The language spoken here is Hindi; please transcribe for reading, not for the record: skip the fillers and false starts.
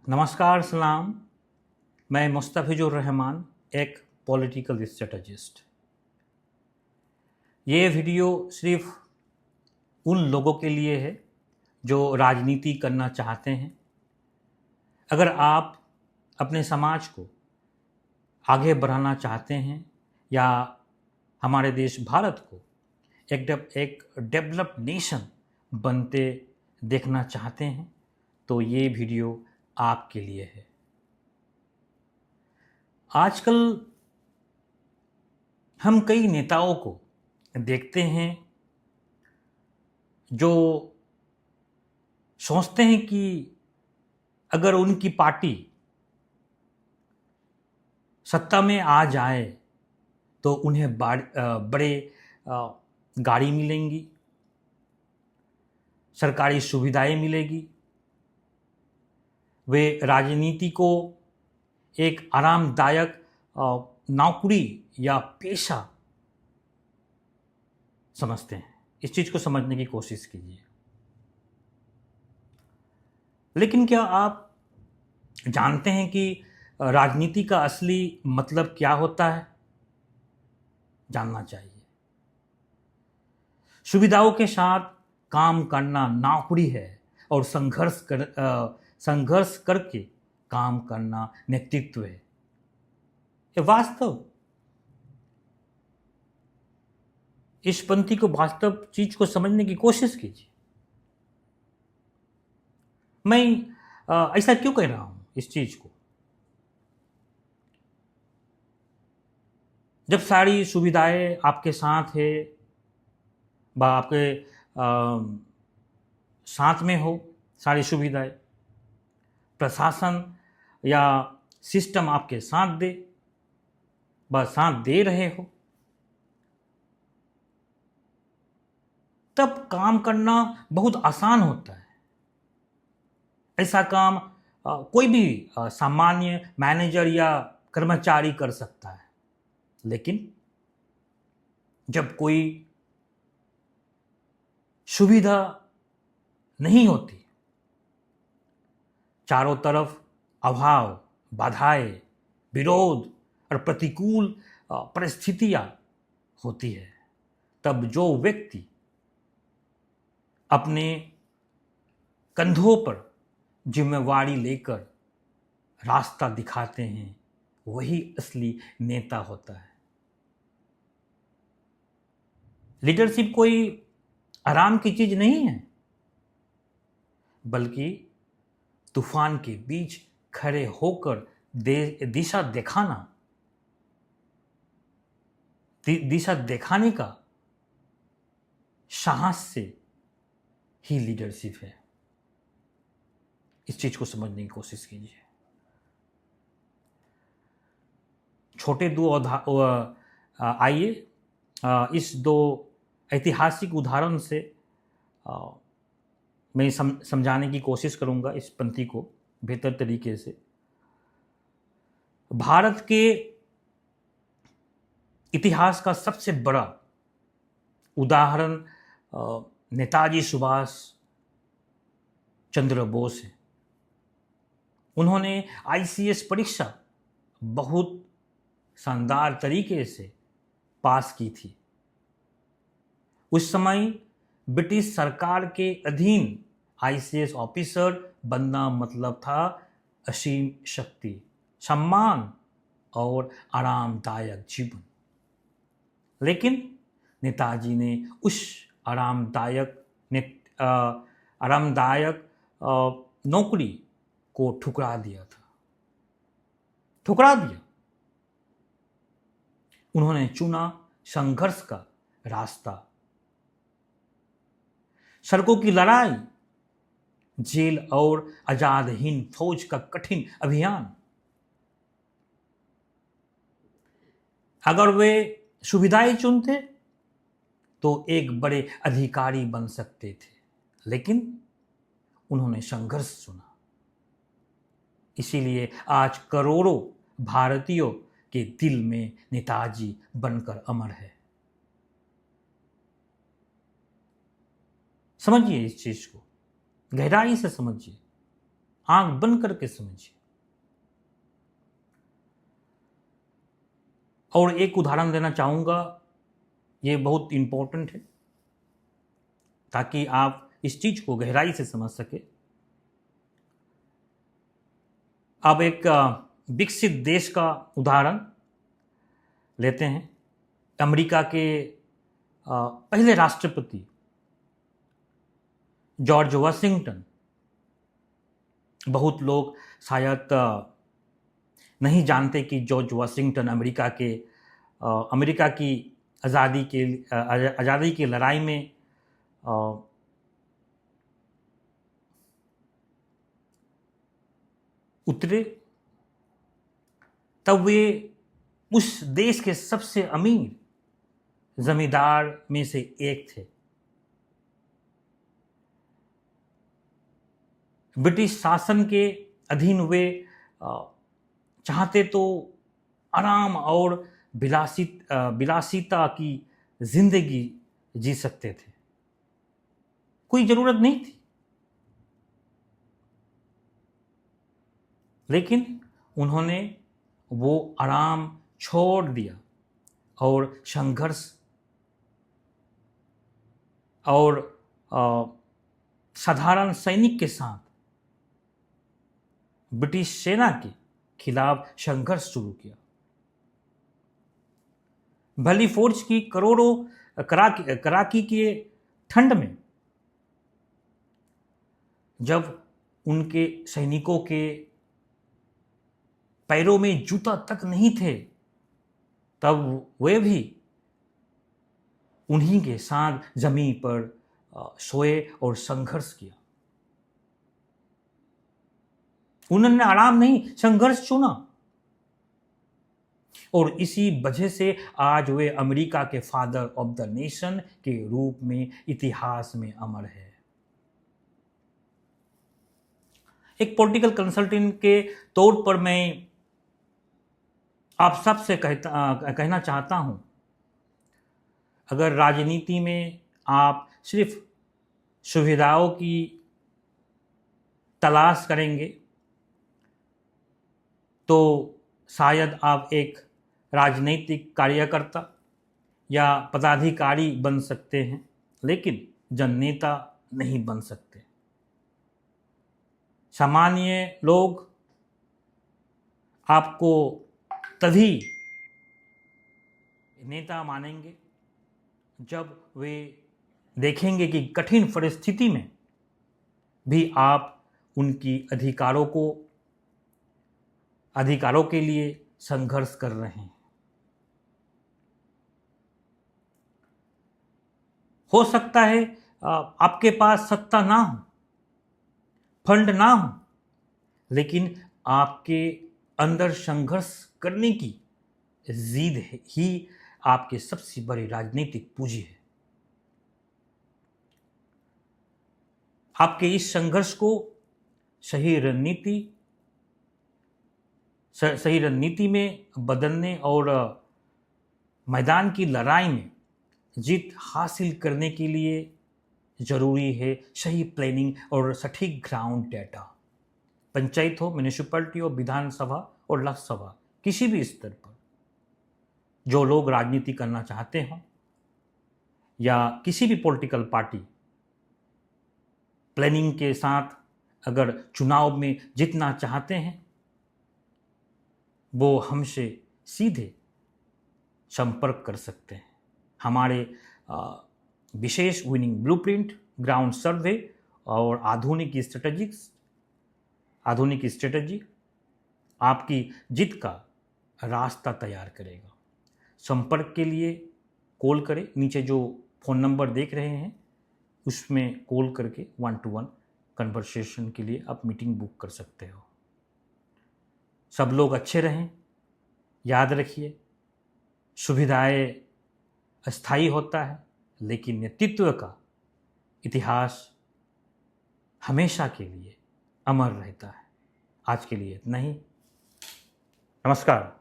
नमस्कार सलाम। मैं मुस्तफ़िजुर रहमान, एक पॉलिटिकल स्ट्रेटजिस्ट। ये वीडियो सिर्फ उन लोगों के लिए है जो राजनीति करना चाहते हैं। अगर आप अपने समाज को आगे बढ़ाना चाहते हैं या हमारे देश भारत को एक डेवलप्ड नेशन बनते देखना चाहते हैं तो ये वीडियो आपके लिए है। आजकल हम कई नेताओं को देखते हैं जो सोचते हैं कि अगर उनकी पार्टी सत्ता में आ जाए तो उन्हें बड़े गाड़ी मिलेंगी, सरकारी सुविधाएं मिलेगी, वे राजनीति को एक आरामदायक नौकरी या पेशा समझते हैं। इस चीज़ को समझने की कोशिश कीजिए। लेकिन क्या आप जानते हैं कि राजनीति का असली मतलब क्या होता है? जानना चाहिए। सुविधाओं के साथ काम करना नौकरी है और संघर्ष करके काम करना नेतृत्व है। ये वास्तव इस पंक्ति को वास्तव चीज को समझने की कोशिश कीजिए। मैं ऐसा क्यों कह रहा हूं इस चीज को? जब सारी सुविधाएं आपके साथ है व आपके साथ में हो, सारी सुविधाएं, प्रशासन या सिस्टम आपके साथ दे रहे हो, तब काम करना बहुत आसान होता है। ऐसा काम कोई भी सामान्य मैनेजर या कर्मचारी कर सकता है। लेकिन जब कोई सुविधा नहीं होती, चारों तरफ अभाव, बाधाएं, विरोध और प्रतिकूल परिस्थितियां होती है, तब जो व्यक्ति अपने कंधों पर जिम्मेवारी लेकर रास्ता दिखाते हैं, वही असली नेता होता है। लीडरशिप कोई आराम की चीज नहीं है, बल्कि तूफान के बीच खड़े होकर दिशा दिखाने का साहस से ही लीडरशिप है। इस चीज को समझने की कोशिश कीजिए। छोटे दो आइए इस दो ऐतिहासिक उदाहरण से मैं समझाने की कोशिश करूंगा इस पंक्ति को बेहतर तरीके से। भारत के इतिहास का सबसे बड़ा उदाहरण नेताजी सुभाष चंद्र बोस है। उन्होंने आईसीएस परीक्षा बहुत शानदार तरीके से पास की थी। उस समय ब्रिटिश सरकार के अधीन आईसीएस ऑफिसर बनना मतलब था असीम शक्ति, सम्मान और आरामदायक जीवन। लेकिन नेताजी ने उस आरामदायक नौकरी को ठुकरा दिया। उन्होंने चुना संघर्ष का रास्ता, सड़कों की लड़ाई, जेल और आजाद हिंद फौज का कठिन अभियान। अगर वे सुविधाएं चुनते तो एक बड़े अधिकारी बन सकते थे, लेकिन उन्होंने संघर्ष चुना। इसीलिए आज करोड़ों भारतीयों के दिल में नेताजी बनकर अमर है। समझिए इस चीज को, गहराई से समझिए। आंख बंद करके समझिए। और एक उदाहरण देना चाहूंगा, ये बहुत इंपॉर्टेंट है ताकि आप इस चीज को गहराई से समझ सके। अब एक विकसित देश का उदाहरण लेते हैं। अमेरिका के पहले राष्ट्रपति जॉर्ज वाशिंगटन, बहुत लोग शायद नहीं जानते कि जॉर्ज वाशिंगटन अमेरिका की आज़ादी की लड़ाई में उतरे। तब वे उस देश के सबसे अमीर जमींदार में से एक थे। ब्रिटिश शासन के अधीन वे चाहते तो आराम और विलासिता की जिंदगी जी सकते थे, कोई जरूरत नहीं थी। लेकिन उन्होंने वो आराम छोड़ दिया और संघर्ष और साधारण सैनिक के साथ ब्रिटिश सेना के खिलाफ संघर्ष शुरू किया। भली फौज की करोड़ों कड़ाकी के ठंड में जब उनके सैनिकों के पैरों में जूता तक नहीं थे, तब वे भी उन्हीं के साथ जमीन पर सोए और संघर्ष किया। उन्होंने आराम नहीं, संघर्ष चुना। और इसी वजह से आज वे अमेरिका के फादर ऑफ द नेशन के रूप में इतिहास में अमर है। एक पॉलिटिकल कंसल्टेंट के तौर पर मैं आप सबसे कहना चाहता हूं, अगर राजनीति में आप सिर्फ सुविधाओं की तलाश करेंगे तो शायद आप एक राजनीतिक कार्यकर्ता या पदाधिकारी बन सकते हैं, लेकिन जननेता नहीं बन सकते। सामान्य लोग आपको तभी नेता मानेंगे जब वे देखेंगे कि कठिन परिस्थिति में भी आप उनकी अधिकारों के लिए संघर्ष कर रहे हैं। हो सकता है आपके पास सत्ता ना हो, फंड ना हो, लेकिन आपके अंदर संघर्ष करने की जिद ही आपके सबसे बड़ी राजनीतिक पूंजी है। आपके इस संघर्ष को सही रणनीति में बदलने और मैदान की लड़ाई में जीत हासिल करने के लिए जरूरी है सही प्लानिंग और सटीक ग्राउंड डेटा। पंचायत हो, म्यूनिसिपैलिटी हो, विधानसभा और लोकसभा, किसी भी स्तर पर जो लोग राजनीति करना चाहते हों या किसी भी पॉलिटिकल पार्टी प्लानिंग के साथ अगर चुनाव में जीतना चाहते हैं, वो हमसे सीधे संपर्क कर सकते हैं। हमारे विशेष विनिंग ब्लूप्रिंट, ग्राउंड सर्वे और आधुनिक स्ट्रेटजी आपकी जीत का रास्ता तैयार करेगा। संपर्क के लिए कॉल करें, नीचे जो फ़ोन नंबर देख रहे हैं उसमें कॉल करके 1-to-1 कन्वर्सेशन के लिए आप मीटिंग बुक कर सकते हो। सब लोग अच्छे रहें। याद रखिए, सुविधाएं अस्थायी होता है, लेकिन नेतृत्व का इतिहास हमेशा के लिए अमर रहता है। आज के लिए इतना ही। नमस्कार।